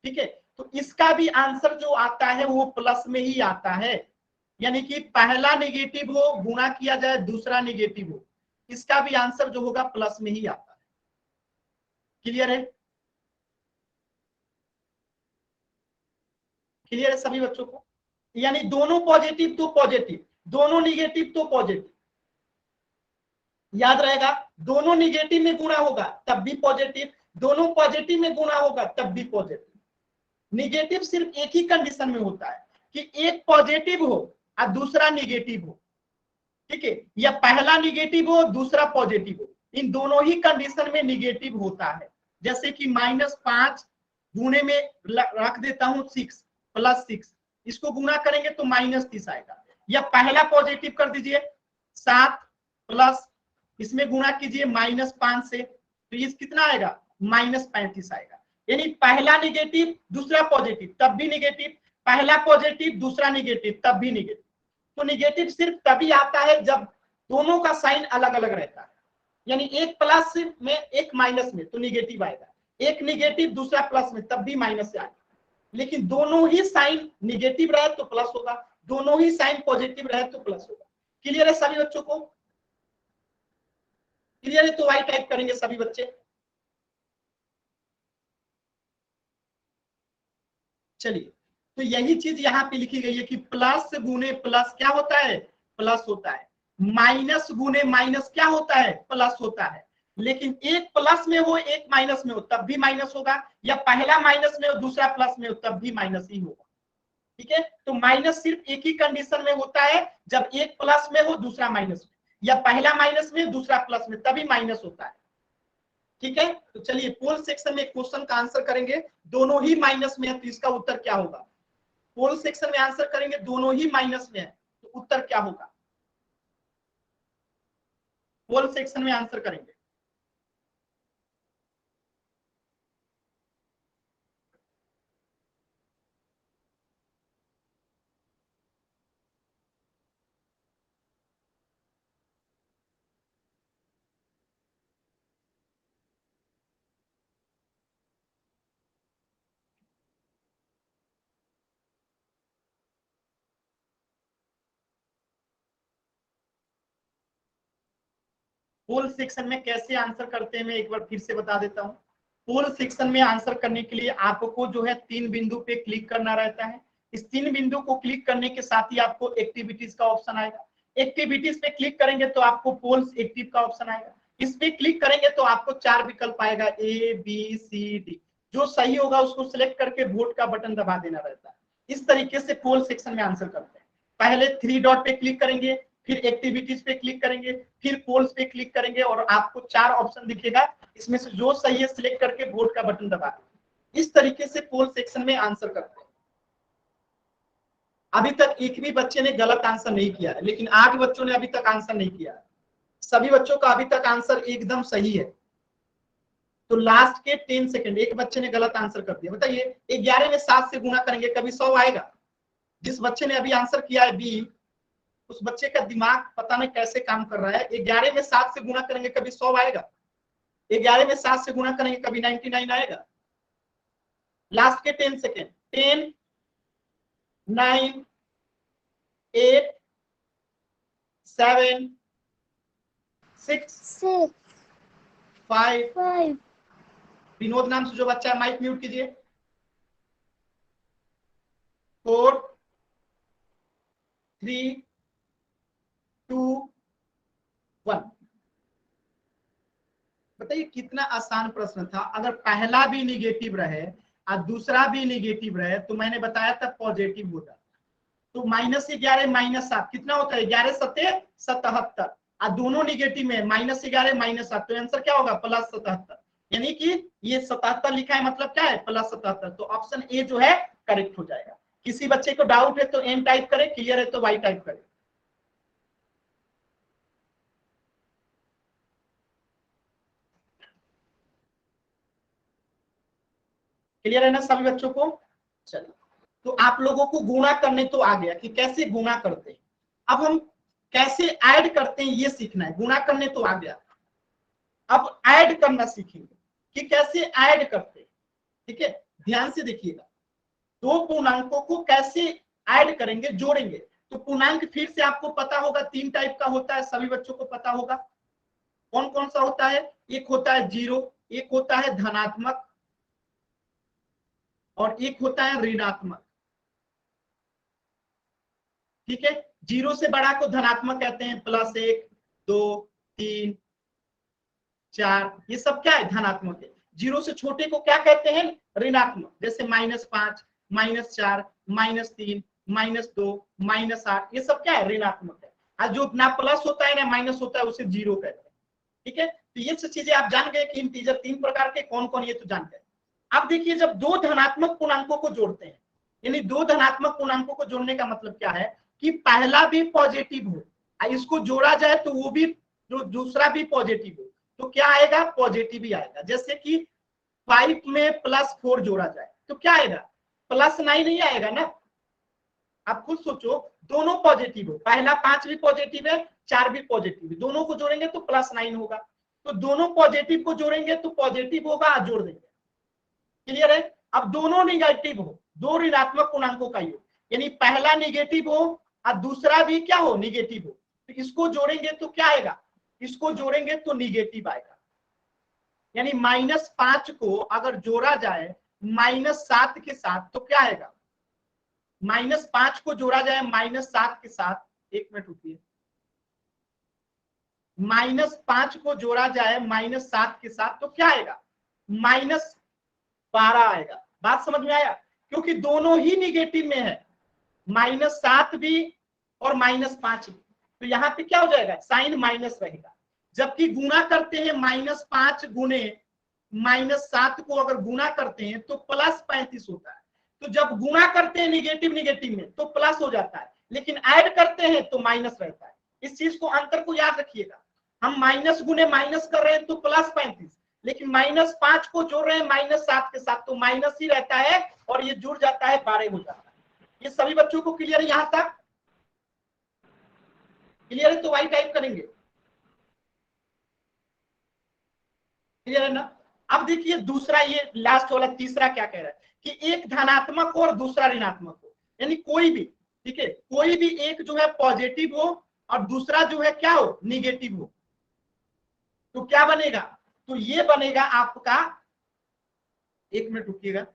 Speaker 1: ठीक है, तो इसका भी आंसर जो आता है वो प्लस में ही आता है। यानी कि पहला निगेटिव हो, गुणा किया जाए, दूसरा निगेटिव हो, इसका भी आंसर जो होगा प्लस में ही आता है। क्लियर है? क्लियर है सभी बच्चों को? यानी दोनों पॉजिटिव तो पॉजिटिव, दोनों निगेटिव तो पॉजिटिव। याद रहेगा, दोनों निगेटिव में गुणा होगा तब भी पॉजिटिव, दोनों पॉजिटिव में गुणा होगा तब भी पॉजिटिव। निगेटिव सिर्फ एक ही कंडीशन में होता है कि एक पॉजिटिव हो और दूसरा निगेटिव हो। ठीक है, या पहला निगेटिव हो दूसरा पॉजिटिव हो, इन दोनों ही कंडीशन में निगेटिव होता है। जैसे कि -5 गुणे में रख देता हूं 6 + 6, इसको गुणा करेंगे तो -30 आएगा। या पहला पॉजिटिव कर दीजिए 7 प्लस इसमें गुणा कीजिए -5 से, तो ये कितना आएगा -35 आएगा। यानी पहला निगेटिव दूसरा पॉजिटिव तब भी निगेटिव, पहला पॉजिटिव दूसरा निगेटिव तब भी निगेटिव। तो निगेटिव सिर्फ तभी आता है जब दोनों का साइन अलग अलग रहता है, यानी एक प्लस में एक माइनस में तो निगेटिव आएगा, एक निगेटिव दूसरा प्लस में तब भी माइनस से आएगा। लेकिन दोनों ही साइन निगेटिव रहे तो प्लस होगा, दोनों ही साइन पॉजिटिव रहे तो प्लस होगा। क्लियर है सभी बच्चों को? क्लियर है तो वाई टाइप करेंगे सभी बच्चे। चलिए, तो यही चीज यहाँ पे लिखी गई है कि प्लस गुने प्लस क्या होता है, प्लस होता है। माइनस गुने माइनस क्या होता है, प्लस होता है। लेकिन एक प्लस में हो एक माइनस में हो तब भी माइनस होगा, या पहला माइनस में हो दूसरा प्लस में हो तब भी माइनस ही होगा। ठीक है, तो माइनस सिर्फ एक ही कंडीशन में होता है, जब एक प्लस में हो दूसरा माइनस में, या पहला माइनस में दूसरा प्लस में, तभी माइनस होता है। ठीक है, तो चलिए पोल सेक्शन में क्वेश्चन का आंसर करेंगे, दोनों ही माइनस में है तो इसका उत्तर क्या होगा। पोल सेक्शन में आंसर करेंगे, दोनों ही माइनस में है तो उत्तर क्या होगा। पोल सेक्शन में आंसर करेंगे। पोल सेक्शन में कैसे आंसर करते हैं मैं एक बार फिर से बता देता हूं। पोल सेक्शन में आंसर करने के लिए आपको जो है 3 बिंदु पे क्लिक करना रहता है। इस 3 बिंदु को क्लिक करने के साथ ही आपको एक्टिविटीज का ऑप्शन आएगा। एक्टिविटीज पे क्लिक करेंगे तो आपको पोल्स एक्टिव का ऑप्शन आएगा। इस पे क्लिक करेंगे तो आपको 4 विकल्प आएगा, ABCD। जो सही होगा उसको सिलेक्ट करके वोट का बटन दबा देना रहता है। इस तरीके से पोल सेक्शन में आंसर करते हैं। पहले 3 डॉट पे क्लिक करेंगे, फिर एक्टिविटीज पे क्लिक करेंगे, फिर पोल्स पे क्लिक करेंगे और आपको 4 ऑप्शन दिखेगा, इसमें से जो सही है सिलेक्ट करके वोट का बटन दबा दें। इस तरीके से पोल सेक्शन में आंसर करते हैं। अभी तक एक भी बच्चे ने गलत आंसर नहीं किया है, लेकिन 8 बच्चों ने अभी तक आंसर नहीं किया है। सभी बच्चों का अभी तक आंसर एकदम सही है। तो लास्ट के 10 सेकंड, एक बच्चे ने गलत आंसर कर दिया। बताइए 11 में 7 से गुणा करेंगे कभी 100 आएगा? जिस बच्चे ने अभी आंसर किया है बी, उस बच्चे का दिमाग पता नहीं कैसे काम कर रहा है। 11 में 7 से गुणा करेंगे कभी 100 आएगा? 11 में 7 से गुणा करेंगे कभी 99 आएगा? लास्ट के 10 सेकेंड, 10 9 8 7 6 5। विनोद नाम से जो बच्चा है माइक म्यूट कीजिए। 4 3 2 1। बताइए कितना आसान प्रश्न था। अगर पहला भी निगेटिव रहे और दूसरा भी निगेटिव रहे तो मैंने बताया था पॉजिटिव होता। तो -11 -7 कितना होता है? 11 7 77 और दोनों निगेटिव में -11 -7, तो आंसर क्या होगा? +77। यानी कि ये 77 लिखा है मतलब क्या है? +77। तो ऑप्शन ए जो है करेक्ट हो जाएगा। किसी बच्चे को डाउट है तो एम टाइप करे, क्लियर है तो वाई टाइप करे। क्लियर है ना सभी बच्चों को? चलिए, तो आप लोगों को गुणा करने तो आ गया कि कैसे गुणा करते हैं। अब हम कैसे ऐड करते हैं ये सीखना है। गुणा करने तो आ गया, अब ऐड करना सीखेंगे कि कैसे ऐड करते हैं। ठीक है, ध्यान से देखिएगा। दो पूर्णांकों को कैसे ऐड करेंगे, जोड़ेंगे। तो पूर्णांक फिर से आपको पता होगा 3 टाइप का होता है, सभी बच्चों को पता होगा। कौन कौन सा होता है? एक होता है 0, एक होता है धनात्मक और एक होता है ऋणात्मक। ठीक है, 0 से बड़ा को धनात्मक कहते हैं, +1 2 3 4, ये सब क्या है? धनात्मक है। 0 से छोटे को क्या कहते हैं? ऋणात्मक, जैसे -5 -4 -3 -2 -8, ये सब क्या है? ऋणात्मक है। और जो ना प्लस होता है ना माइनस होता है उसे जीरो कहते हैं। ठीक है, तो ये सब चीजें आप जान गए कि इंटीजर 3 प्रकार के कौन कौन, ये तो जान गए। अब देखिए जब दो धनात्मक पूर्णांकों को जोड़ते हैं, यानी दो धनात्मक पूर्णांकों को जोड़ने का मतलब क्या है कि पहला भी पॉजिटिव हो, इसको जोड़ा जाए तो वो भी जो दूसरा भी पॉजिटिव हो, तो क्या आएगा, पॉजिटिव ही आएगा। जैसे कि 5 में +4 जोड़ा जाए तो क्या आएगा, +9 नहीं आएगा ना। आप खुद सोचो, दोनों पॉजिटिव हो, पहला 5 भी पॉजिटिव है, 4 भी पॉजिटिव है, दोनों को जोड़ेंगे तो +9 होगा। तो दोनों पॉजिटिव को जोड़ेंगे तो पॉजिटिव होगा, जोड़ देंगे। क्लियर है। अब दोनों निगेटिव हो, दो ऋणात्मक पूर्णांकों का योग, यानी पहला निगेटिव हो और दूसरा भी क्या हो, निगेटिव हो, तो इसको जोड़ेंगे तो क्या आएगा, इसको जोड़ेंगे तो निगेटिव आएगा। यानी -5 को अगर जोड़ा जाए -7 के साथ तो क्या आएगा, -5 को जोड़ा जाए -7 के साथ, 1 मिनट रुकिए, -5 को जोड़ा जाए -7 के साथ तो क्या आएगा, -12 आएगा। बात समझ में आया, क्योंकि दोनों ही निगेटिव में है, -7 भी और -5 भी, तो यहाँ पे क्या हो जाएगा, साइन माइनस रहेगा। जबकि गुणा करते हैं -5 गुणे -7 को अगर गुणा करते हैं तो +35 होता है। तो जब गुणा करते हैं निगेटिव निगेटिव में तो प्लस हो जाता है, लेकिन ऐड करते हैं तो माइनस रहता है। इस चीज को, अंतर को याद रखिएगा। हम माइनस गुणे माइनस कर रहे हैं तो +35, लेकिन -5 को जोड़ रहे हैं -7 के साथ तो माइनस ही रहता है, और ये जुड़ जाता है 12 हो जाता है। ये सभी बच्चों को क्लियर है, यहां तक क्लियर है तो वाई टाइप करेंगे, क्लियर है ना। अब देखिए दूसरा, ये लास्ट वाला तीसरा क्या कह रहा है कि एक धनात्मक हो और दूसरा ऋणात्मक हो, यानी कोई भी, ठीक है, कोई भी एक जो है पॉजिटिव हो और दूसरा जो है क्या हो, निगेटिव हो, तो क्या बनेगा, तो ये बनेगा आपका, 1 मिनट रुकिएगा,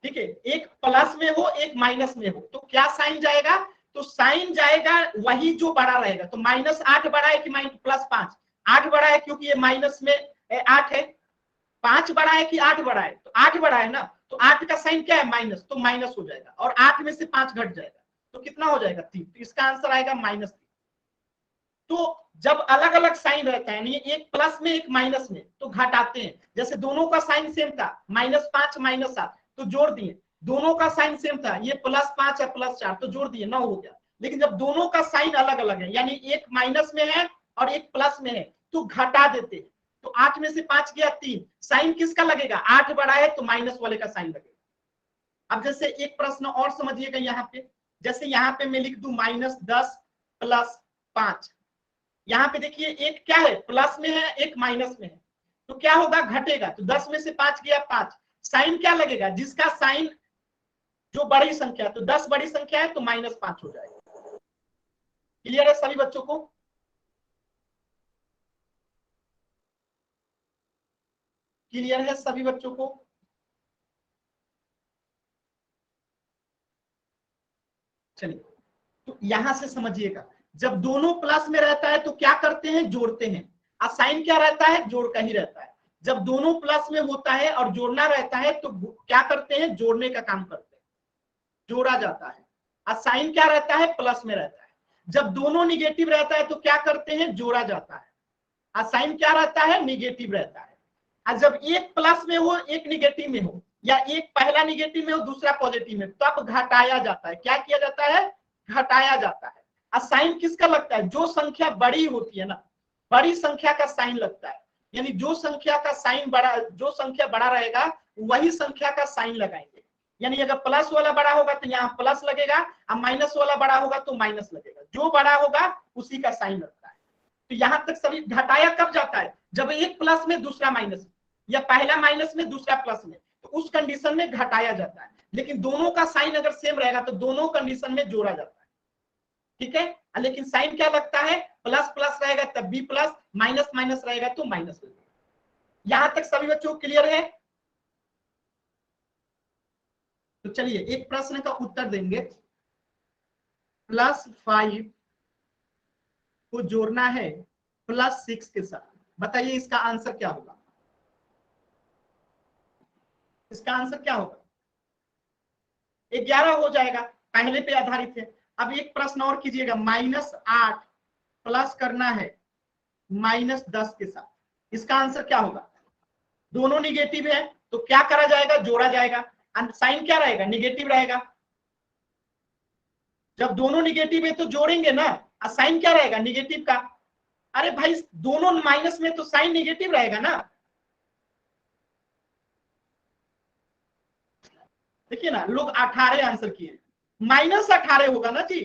Speaker 1: ठीक है, एक प्लस में हो एक माइनस में हो, तो क्या साइन जाएगा, तो साइन जाएगा वही जो बड़ा रहेगा। तो -8 बड़ा है कि +5, 8 बड़ा है क्योंकि ये माइनस में 8 है। 5 बड़ा है कि 8 बड़ा है, तो 8 बड़ा है ना, तो 8 का साइन क्या है, माइनस, तो माइनस हो जाएगा, और 8 में से 5 घट जाएगा तो कितना हो जाएगा, 3। तो इसका आंसर आएगा -3। तो जब अलग अलग साइन रहता है, एक प्लस में एक माइनस में, तो घटाते हैं। जैसे दोनों का साइन सेम था, -5 -7, तो जोड़ दिए। दोनों का साइन सेम था, ये +5 है +4, तो जोड़ दिए, 9 हो गया। लेकिन जब दोनों का साइन अलग अलग है, यानी एक माइनस में है और एक प्लस में है, तो घटा देते हैं। तो 8 में से 5 गया 3, साइन किसका लगेगा, 8 बड़ा है तो माइनस वाले का साइन लगेगा। अब जैसे एक प्रश्न और समझिएगा यहाँ पे, जैसे यहाँ पे मैं लिख दूं -10 +5, यहाँ पे देखिए एक क्या है, प्लस में है एक माइनस में है, तो क्या होगा, घटेगा। तो 10 में से 5 गया 5, साइन क्या लगेगा, जिसका साइन जो बड़ी संख्या, तो 10 बड़ी संख्या है तो -5 हो जाएगा। क्लियर है सभी बच्चों को, क्लियर है सभी बच्चों को। चलिए, तो यहां से समझिएगा, जब दोनों प्लस में रहता है तो क्या करते हैं, जोड़ते हैं। और साइन क्या रहता है, जोड़ का ही रहता है। जब दोनों प्लस में होता है और जोड़ना रहता है तो क्या करते हैं, जोड़ने का काम करते हैं, जोड़ा जाता है। और साइन क्या रहता है, प्लस में रहता है। जब दोनों निगेटिव रहता है तो क्या करते हैं, जोड़ा जाता है। और साइन क्या रहता है, निगेटिव रहता है। और जब एक प्लस में हो एक निगेटिव में हो, या एक पहला निगेटिव में हो दूसरा पॉजिटिव में, तब घटाया जाता है। क्या किया जाता है, घटाया जाता है। और साइन किसका लगता है, जो संख्या बड़ी होती है ना, बड़ी संख्या का साइन लगता है। यानी जो संख्या का साइन बड़ा, जो संख्या बड़ा रहेगा वही संख्या का साइन लगाएंगे। यानी अगर प्लस वाला बड़ा होगा तो यहाँ प्लस लगेगा, और माइनस वाला बड़ा होगा तो माइनस लगेगा। जो बड़ा होगा उसी का साइन लगता है। तो यहां तक सभी, घटाया कब जाता है, जब एक प्लस में दूसरा माइनस, या पहला माइनस में दूसरा प्लस में, तो उस कंडीशन में घटाया जाता है। लेकिन दोनों का साइन अगर सेम रहेगा तो दोनों कंडीशन में जोड़ा जाता है, ठीक है। लेकिन साइन क्या लगता है, प्लस प्लस रहेगा तब भी प्लस, माइनस माइनस रहेगा तो माइनस लगेगा। यहां तक सभी बच्चों को क्लियर है। तो चलिए एक प्रश्न का उत्तर देंगे। +5 को जोड़ना है +6 के साथ, बताइए इसका आंसर क्या होगा, इसका आंसर क्या होगा, 11 हो जाएगा। पहले पे आधारित है। अब एक प्रश्न और कीजिएगा, -8 प्लस करना है -10 के साथ, इसका आंसर क्या होगा? दोनों निगेटिव है तो क्या करा जाएगा? जोड़ा जाएगा। साइन क्या रहेगा? निगेटिव रहेगा। जब दोनों निगेटिव है तो जोड़ेंगे ना, और साइन क्या रहेगा? निगेटिव का। अरे भाई दोनों माइनस में तो साइन निगेटिव रहेगा ना। देखिए ना, लोग 18 आंसर किए, -18 होगा ना जी।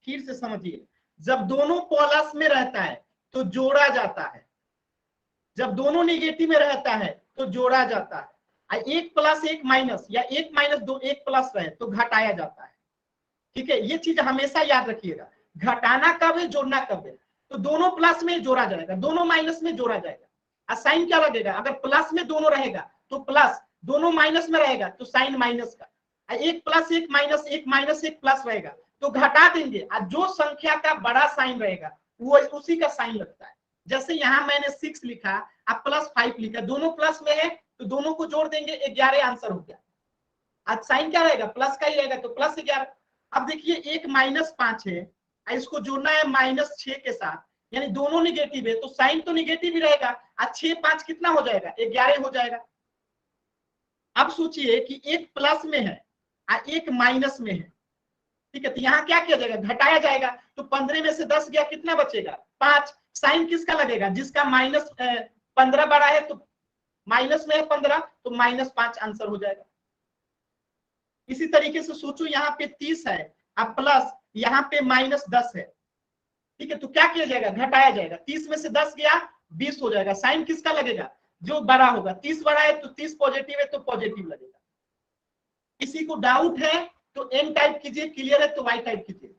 Speaker 1: फिर से समझिए, जब दोनों प्लस में रहता है तो जोड़ा जाता है, जब दोनों नेगेटिव में रहता है तो जोड़ा जाता है, एक प्लस एक माइनस या एक माइनस दो एक प्लस रहे तो घटाया जाता है। ठीक है, ये चीज हमेशा याद रखिएगा, घटाना कब है, जोड़ना कब है। तो दोनों प्लस में जोड़ा जाएगा, दोनों माइनस में जोड़ा जाएगा। और साइन क्या लगेगा? अगर प्लस में दोनों रहेगा तो प्लस, दोनों माइनस में रहेगा तो साइन माइनस का। एक प्लस एक माइनस, एक माइनस एक प्लस रहेगा तो घटा देंगे, और जो संख्या का बड़ा साइन रहेगा वो उसी का साइन लगता है। जैसे यहाँ मैंने 6 लिखा, अब +5 लिखा, दोनों प्लस में है तो दोनों को जोड़ देंगे, 11 आंसर हो गया। आज साइन क्या रहेगा? प्लस का ही रहेगा तो +11। अब देखिए एक -5 है, इसको जोड़ना है -6 के साथ, यानी दोनों निगेटिव है तो साइन तो निगेटिव ही रहेगा। आज 6 5 कितना हो जाएगा? 11 हो जाएगा। अब सोचिए कि एक प्लस में है और एक माइनस में है, ठीक है, तो यहाँ क्या किया जाएगा? घटाया जाएगा। तो 15 में से 10 गया, कितना बचेगा? 5। साइन किसका लगेगा? जिसका -15 बड़ा है तो माइनस में है 15 तो -5 आंसर हो जाएगा। इसी तरीके से सोचो, यहाँ पे 30 है अब प्लस यहाँ पे -10 है, ठीक है, तो क्या किया जाएगा? घटाया जाएगा। 30 में से 10 गया, 20 हो जाएगा। साइन किसका लगेगा? जो बड़ा होगा। 30 बड़ा है तो 30 पॉजिटिव है तो पॉजिटिव लगेगा। किसी को डाउट है तो एन टाइप कीजिए, क्लियर है तो वाई टाइप कीजिए।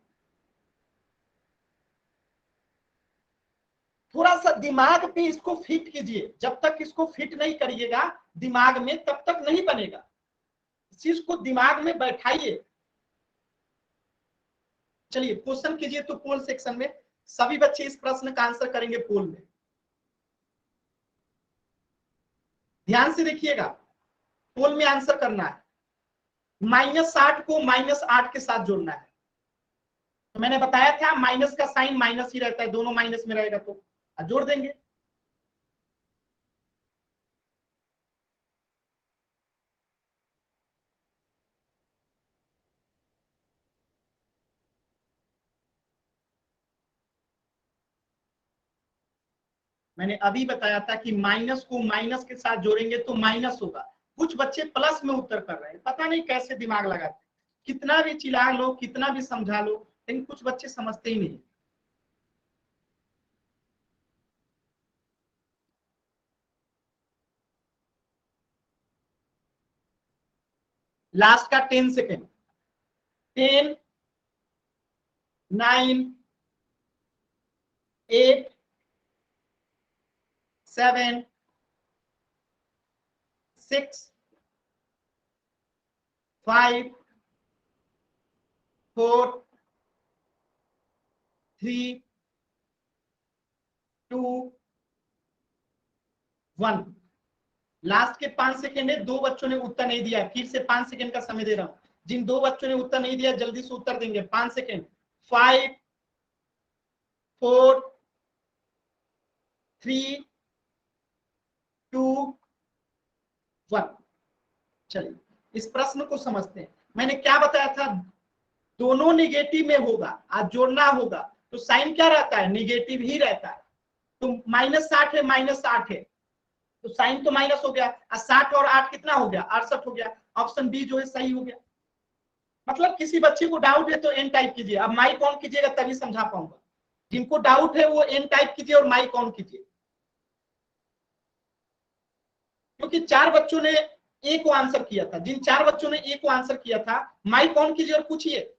Speaker 1: थोड़ा सा दिमाग पे इसको फिट कीजिए, जब तक इसको फिट नहीं करिएगा दिमाग में तब तक नहीं बनेगा। इस चीज को दिमाग में बैठाइए। चलिए क्वेश्चन कीजिए तो पोल सेक्शन में सभी बच्चे इस प्रश्न का आंसर करेंगे पोल में। ध्यान से देखिएगा, पोल में आंसर करना है। -60 को -8 के साथ जोड़ना है। तो मैंने बताया था माइनस का साइन माइनस ही रहता है, दोनों माइनस में रहेगा तो जोड़ देंगे। मैंने अभी बताया था कि माइनस को माइनस के साथ जोड़ेंगे तो माइनस होगा। कुछ बच्चे प्लस में उत्तर कर रहे हैं, पता नहीं कैसे दिमाग लगाते, कितना भी चिल्ला लो कितना भी समझा लो लेकिन कुछ बच्चे समझते ही नहीं। लास्ट का 10 सेकेंड। 10 9 8 7 6 5 4 3 2 1। लास्ट के 5 सेकेंड है, 2 बच्चों ने उत्तर नहीं दिया, फिर से 5 सेकेंड का समय दे रहा हूं। जिन 2 बच्चों ने उत्तर नहीं दिया जल्दी से उत्तर देंगे। 5 सेकेंड। 5 4 3 2 1। चलिए इस प्रश्न को समझते हैं। मैंने क्या बताया था? दोनों निगेटिव में होगा, आज जोड़ना होगा तो साइन क्या रहता है? निगेटिव ही रहता है। तो -60 है -8 है तो साइन तो माइनस हो गया, 60 और 8 कितना हो गया? 68 हो गया। ऑप्शन बी जो है सही हो गया। मतलब किसी बच्चे को डाउट है तो एन टाइप कीजिए। अब माइक ऑन कीजिएगा तभी समझा पाऊंगा। जिनको डाउट है वो एन टाइप कीजिए और माइक ऑन कीजिए, क्योंकि 4 बच्चों ने ए को आंसर किया था। जिन 4 बच्चों ने ए को आंसर किया था माइक ऑन कीजिए और पूछिए।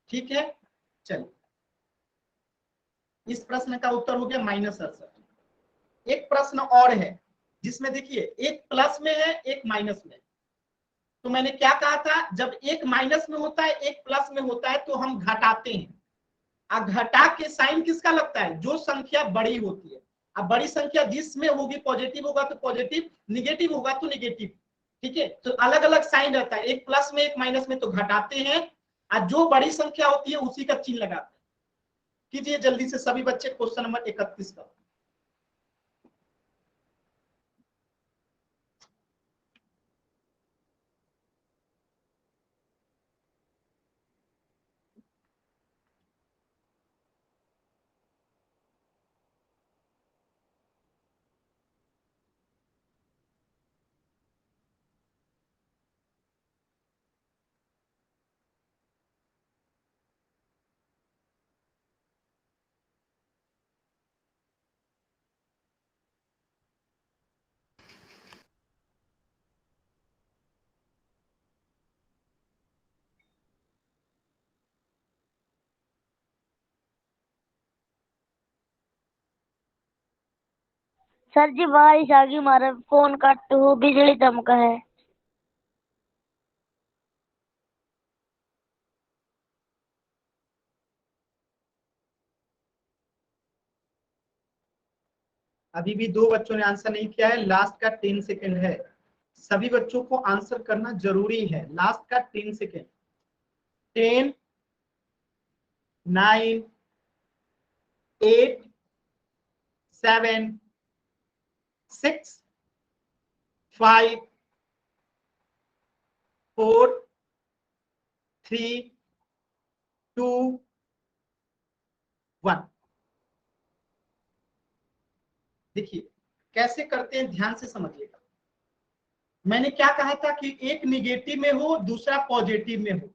Speaker 1: ठीक है, चलिए इस प्रश्न का उत्तर हो गया -68। एक प्रश्न और है जिसमें देखिए एक प्लस में है एक माइनस में। तो मैंने क्या कहा था, जब एक माइनस में होता है एक प्लस में होता है तो हम घटाते हैं। अब घटा के साइन किसका लगता है, जो संख्या बड़ी होती है। अब बड़ी संख्या जिसमें होगी पॉजिटिव होगा तो पॉजिटिव, निगेटिव होगा तो निगेटिव। ठीक है, तो अलग अलग साइन रहता है, एक प्लस में एक माइनस में, तो घटाते हैं। और जो बड़ी संख्या होती है उसी का चिन्ह लगाते हैं। कीजिए जल्दी से सभी बच्चे क्वेश्चन नंबर 31 का।
Speaker 3: सर जी बारिश आ गई, हमारा फोन कट हो, बिजली चमका है।
Speaker 1: अभी भी 2 बच्चों ने आंसर नहीं किया है, लास्ट का 10 सेकेंड है। सभी बच्चों को आंसर करना जरूरी है, लास्ट का 10 सेकेंड। 10, 9, 8, 7, 6, 5, 4, 3, 2, 1। देखिए कैसे करते हैं, ध्यान से समझिएगा। मैंने क्या कहा था कि एक निगेटिव में हो दूसरा पॉजिटिव में हो।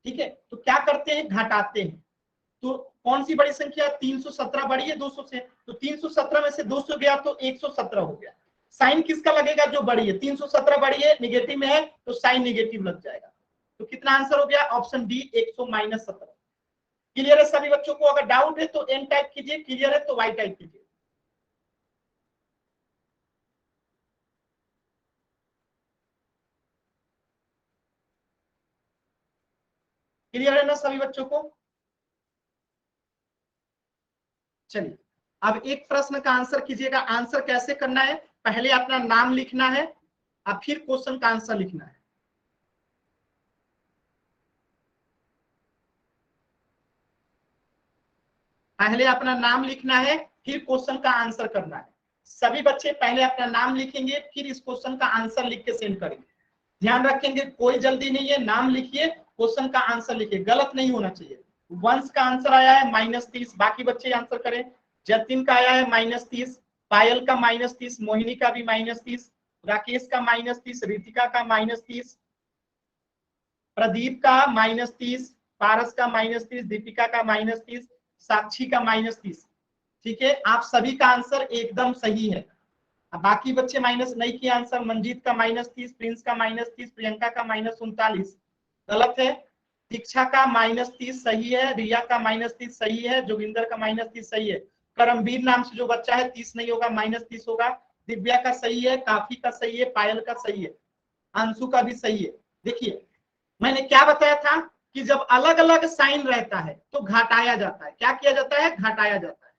Speaker 1: ठीक है, तो क्या करते हैं, घटाते हैं। तो कौन सी बड़ी संख्या, 317 बड़ी है 200 से, तो 317 में से 200 गया तो 117 हो गया। साइन किसका लगेगा, जो बड़ी है। 317 बड़ी है, निगेटिव में है तो साइन निगेटिव लग जाएगा। तो कितना आंसर हो गया, ऑप्शन डी 100-17। क्लियर है सभी बच्चों को? अगर डाउट है तो एन टाइप कीजिए, क्लियर है तो वाई टाइप कीजिए। क्लियर है ना सभी बच्चों को? चलिए अब एक प्रश्न का आंसर कीजिएगा। आंसर कैसे करना है, पहले अपना नाम लिखना है और फिर क्वेश्चन का आंसर लिखना है। पहले अपना नाम लिखना है फिर क्वेश्चन का आंसर करना है। सभी बच्चे पहले अपना नाम लिखेंगे फिर इस क्वेश्चन का आंसर लिख के सेंड करेंगे। ध्यान रखेंगे, कोई जल्दी नहीं है, नाम लिखिए क्वेश्चन का आंसर लिखिए, गलत नहीं होना चाहिए। वंश का आंसर आया है -30, बाकी बच्चे आंसर करें। जतिन का आया है -30, पायल का -30, मोहिनी का भी -30, राकेश का -30, रितिका का -30, प्रदीप का -30, पारस का -30, दीपिका का -30, साक्षी का -30। ठीक है, आप सभी का आंसर एकदम सही है। बाकी बच्चे माइनस नहीं किए आंसर। मंजीत का -30, प्रिंस का -30, प्रियंका का -39 गलत है। दीक्षा का -30 सही है, रिया का -30 सही है, जोगिंदर का -30 सही है। करमवीर नाम से जो बच्चा है 30 नहीं होगा, -30 होगा। दिव्या का सही है, काफी का सही है, पायल का सही है, अंशु का भी सही है। देखिए मैंने क्या बताया था कि जब अलग अलग साइन रहता है तो घटाया जाता है। क्या किया जाता है, घटाया जाता है।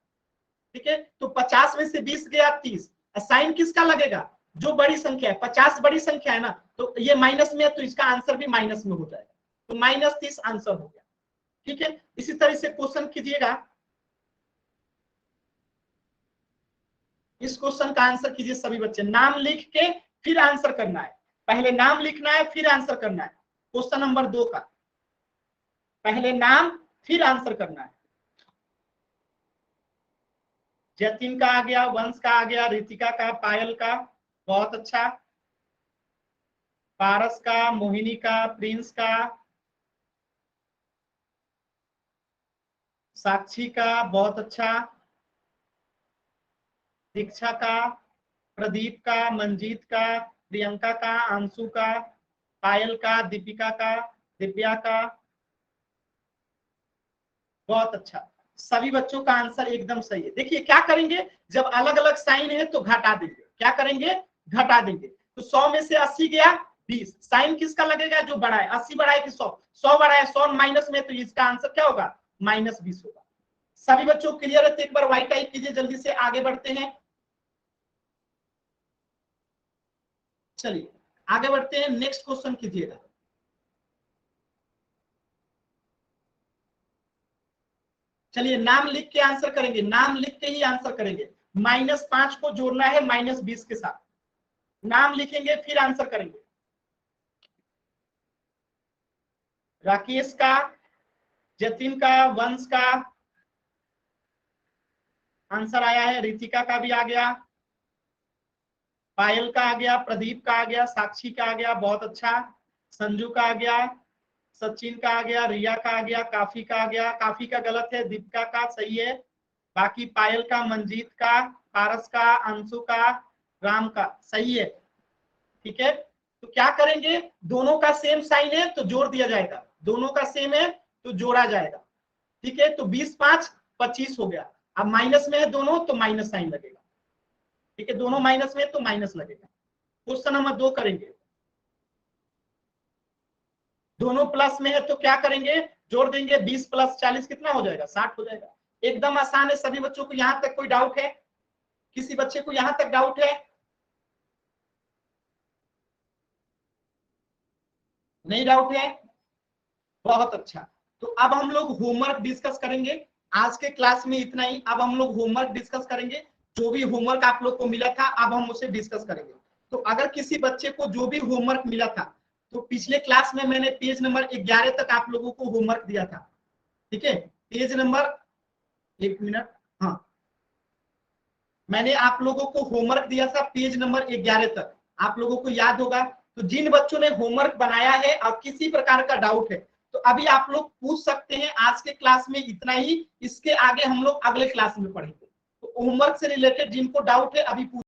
Speaker 1: ठीक है, तो 50 में से 20 गया 30, साइन किसका लगेगा, जो बड़ी संख्या है। 50 बड़ी संख्या है ना, तो ये माइनस में है तो इसका आंसर भी माइनस में हो जाएगा, तो -30 आंसर हो गया। ठीक है, इसी तरह से क्वेश्चन कीजिएगा। इस क्वेश्चन का आंसर कीजिए सभी बच्चे, नाम लिख के फिर आंसर करना है। पहले नाम लिखना है फिर आंसर करना है। क्वेश्चन नंबर 2 का पहले नाम फिर आंसर करना है। जतिन का आ गया, वंश का आ गया, रितिका का, पायल का, बहुत अच्छा, पारस का, मोहिनी का, प्रिंस का, साक्षी का, बहुत अच्छा, दीक्षा का, प्रदीप का, मंजीत का, प्रियंका का, अंशु का, पायल का, दीपिका का, दिव्या का, बहुत अच्छा। सभी बच्चों का आंसर एकदम सही है। देखिए क्या करेंगे, जब अलग अलग साइन है तो घटा देंगे। क्या करेंगे, घटा देंगे। तो 100 में से 80 गया 20। साइन किसका लगेगा? जो बड़ा है। 80 बड़ा है कि 100? 100 बड़ा है, 100 माइनस में, तो इसका आंसर क्या होगा? -20 होगा। सभी बच्चों क्लियर है? तो एक बार वाई टाइप कीजिए, जल्दी से आगे बढ़ते हैं। चलिए आगे बढ़ते हैं, नेक्स्ट क्वेश्चन कीजिएगा। चलिए नाम लिख के आंसर करेंगे, नाम लिख के ही आंसर करेंगे। -5 को जोड़ना है -20 के साथ। नाम लिखेंगे फिर आंसर करेंगे। राकेश का, जतिन का, वंश का आंसर आया है, रितिका का भी आ गया, पायल का आ गया, प्रदीप का आ गया, साक्षी का आ गया, बहुत अच्छा। संजू का आ गया, सचिन का आ गया, रिया का आ गया, काफी का आ गया। काफी का गलत है, दीपिका का सही है। बाकी पायल का, मंजीत का, पारस का, अंशु का, राम का सही है। ठीक है, तो क्या करेंगे? दोनों का सेम साइन है तो जोड़ दिया जाएगा, दोनों का सेम है तो जोड़ा जाएगा। ठीक है, तो 20 5 25 हो गया। अब माइनस में है दोनों तो माइनस साइन लगेगा। ठीक है, दोनों माइनस में तो माइनस लगेगा। क्वेश्चन नंबर 2 करेंगे। दोनों प्लस में है तो क्या करेंगे? जोड़ देंगे। 20 + 40 कितना हो जाएगा? 60 हो जाएगा। एकदम आसान है। सभी बच्चों को यहां तक कोई डाउट है? किसी बच्चे को यहां तक डाउट है? नहीं डाउट है? बहुत अच्छा। तो अब हम लोग होमवर्क डिस्कस करेंगे। आज के क्लास में इतना ही। अब हम लोग होमवर्क डिस्कस करेंगे। जो भी होमवर्क आप लोग को मिला था अब हम उसे डिस्कस करेंगे। तो अगर किसी बच्चे को जो भी होमवर्क मिला था, तो पिछले क्लास में मैंने पेज नंबर 11 तक आप लोगों को होमवर्क दिया था। ठीक है, पेज नंबर, एक मिनट, हाँ, मैंने आप लोगों को होमवर्क दिया था पेज नंबर 11 तक, आप लोगों को याद होगा। तो जिन बच्चों ने होमवर्क बनाया है और किसी प्रकार का डाउट है तो अभी आप लोग पूछ सकते हैं। आज के क्लास में इतना ही, इसके आगे हम लोग अगले क्लास में पढ़ेंगे। तो होमवर्क से रिलेटेड जिनको डाउट है अभी पूछ